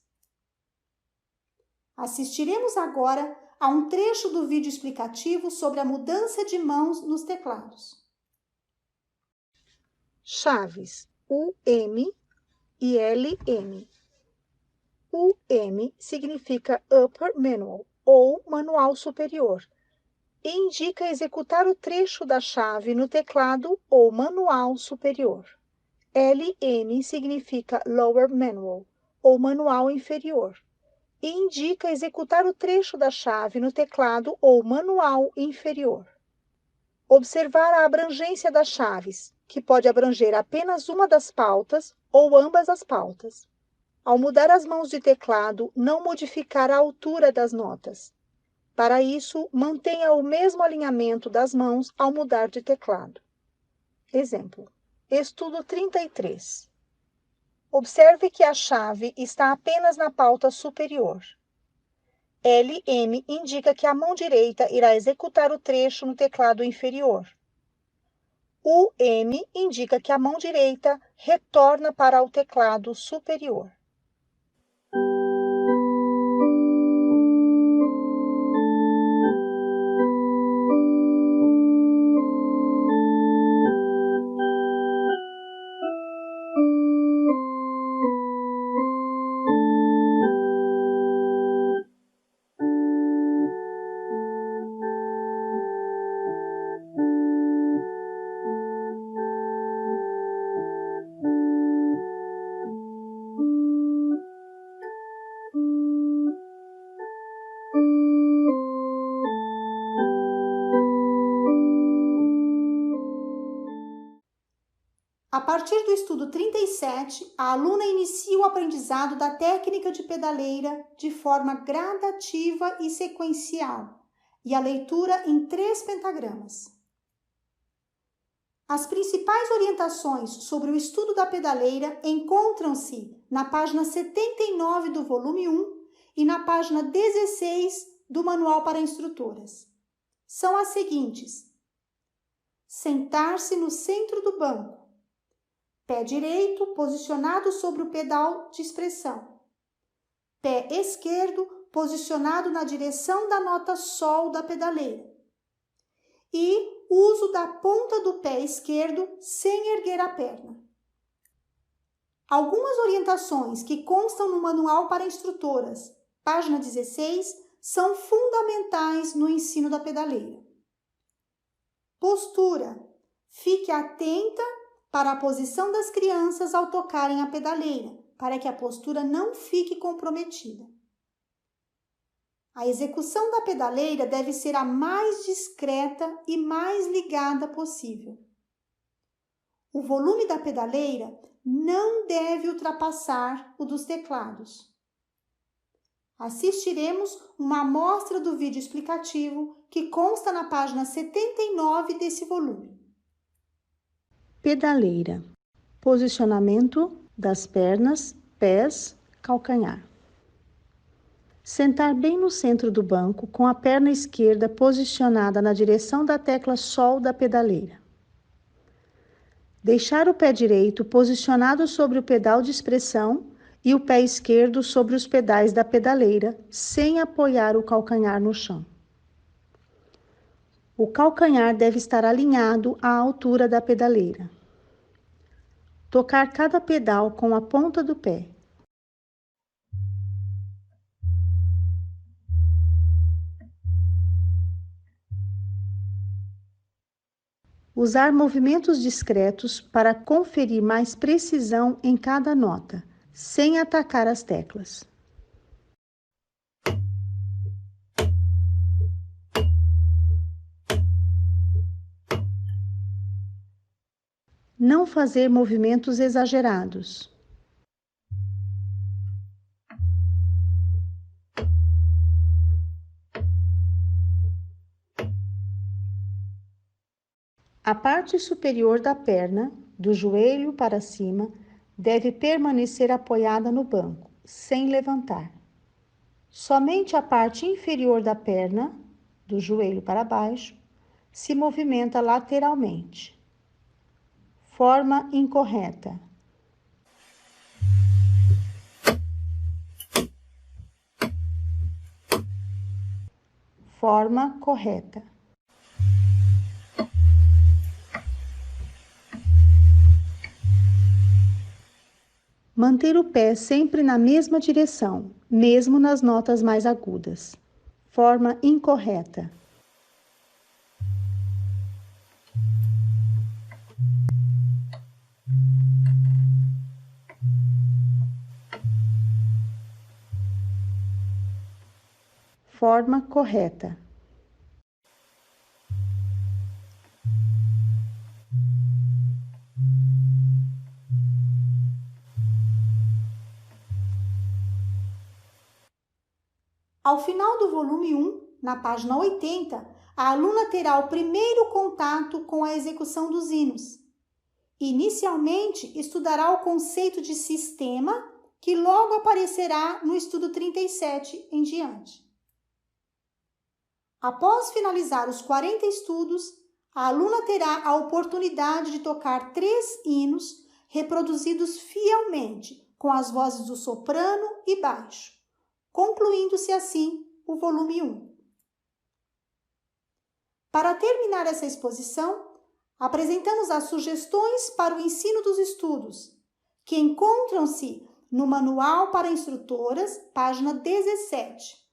Assistiremos agora a um trecho do vídeo explicativo sobre a mudança de mãos nos teclados. Chaves UM e LM. UM significa Upper Manual ou Manual Superior e indica executar o trecho da chave no teclado ou Manual Superior. LM significa Lower Manual ou Manual Inferior e indica executar o trecho da chave no teclado ou Manual Inferior. Observar a abrangência das chaves, que pode abranger apenas uma das pautas ou ambas as pautas. Ao mudar as mãos de teclado, não modificar a altura das notas. Para isso, mantenha o mesmo alinhamento das mãos ao mudar de teclado. Exemplo: estudo 33. Observe que a chave está apenas na pauta superior. LM indica que a mão direita irá executar o trecho no teclado inferior. UM indica que a mão direita retorna para o teclado superior. A partir do estudo 37, a aluna inicia o aprendizado da técnica de pedaleira de forma gradativa e sequencial, e a leitura em 3 pentagramas. As principais orientações sobre o estudo da pedaleira encontram-se na página 79 do volume 1 e na página 16 do Manual para Instrutoras. São as seguintes: sentar-se no centro do banco, pé direito posicionado sobre o pedal de expressão, pé esquerdo posicionado na direção da nota Sol da pedaleira e uso da ponta do pé esquerdo sem erguer a perna. Algumas orientações que constam no Manual para Instrutoras, página 16, são fundamentais no ensino da pedaleira. Postura. Fique atenta para a posição das crianças ao tocarem a pedaleira, para que a postura não fique comprometida. A execução da pedaleira deve ser a mais discreta e mais ligada possível. O volume da pedaleira não deve ultrapassar o dos teclados. Assistiremos uma amostra do vídeo explicativo que consta na página 79 desse volume. Pedaleira. Posicionamento das pernas, pés, calcanhar. Sentar bem no centro do banco com a perna esquerda posicionada na direção da tecla Sol da pedaleira. Deixar o pé direito posicionado sobre o pedal de expressão e o pé esquerdo sobre os pedais da pedaleira, sem apoiar o calcanhar no chão. O calcanhar deve estar alinhado à altura da pedaleira. Tocar cada pedal com a ponta do pé. Usar movimentos discretos para conferir mais precisão em cada nota, sem atacar as teclas. Não fazer movimentos exagerados. A parte superior da perna, do joelho para cima, deve permanecer apoiada no banco, sem levantar. Somente a parte inferior da perna, do joelho para baixo, se movimenta lateralmente. Forma incorreta. Forma correta. Manter o pé sempre na mesma direção, mesmo nas notas mais agudas. Forma incorreta. Forma correta. Ao final do volume 1, na página 80, a aluna terá o primeiro contato com a execução dos hinos. Inicialmente, estudará o conceito de sistema, que logo aparecerá no estudo 37 em diante. Após finalizar os 40 estudos, a aluna terá a oportunidade de tocar 3 hinos reproduzidos fielmente, com as vozes do soprano e baixo, concluindo-se assim o volume 1. Para terminar essa exposição, apresentamos as sugestões para o ensino dos estudos, que encontram-se no Manual para Instrutoras, página 17.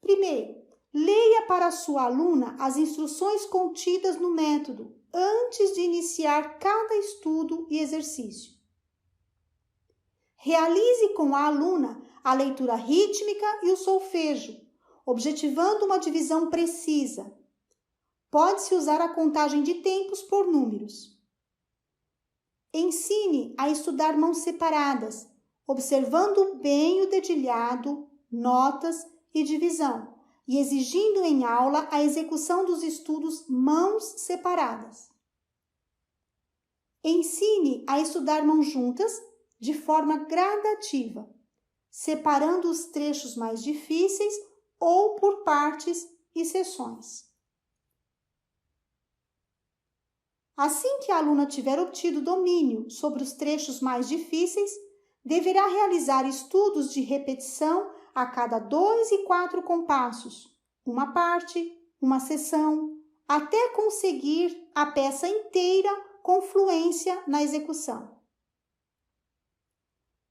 Primeiro, leia para a sua aluna as instruções contidas no método antes de iniciar cada estudo e exercício. Realize com a aluna a leitura rítmica e o solfejo, objetivando uma divisão precisa. Pode-se usar a contagem de tempos por números. Ensine a estudar mãos separadas, observando bem o dedilhado, notas e divisão, e exigindo em aula a execução dos estudos mãos separadas. Ensine a estudar mãos juntas de forma gradativa, separando os trechos mais difíceis ou por partes e seções. Assim que a aluna tiver obtido domínio sobre os trechos mais difíceis, deverá realizar estudos de repetição a cada 2 e 4 compassos, uma parte, uma seção, até conseguir a peça inteira com fluência na execução.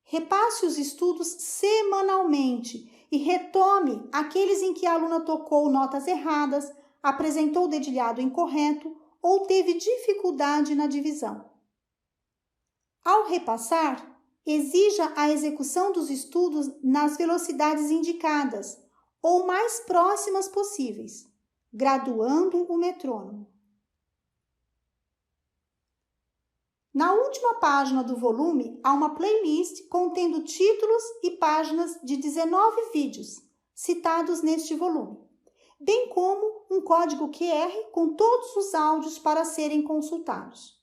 Repasse os estudos semanalmente e retome aqueles em que a aluna tocou notas erradas, apresentou o dedilhado incorreto ou teve dificuldade na divisão. Ao repassar, exija a execução dos estudos nas velocidades indicadas ou mais próximas possíveis, graduando o metrônomo. Na última página do volume, há uma playlist contendo títulos e páginas de 19 vídeos citados neste volume, bem como um código QR com todos os áudios para serem consultados.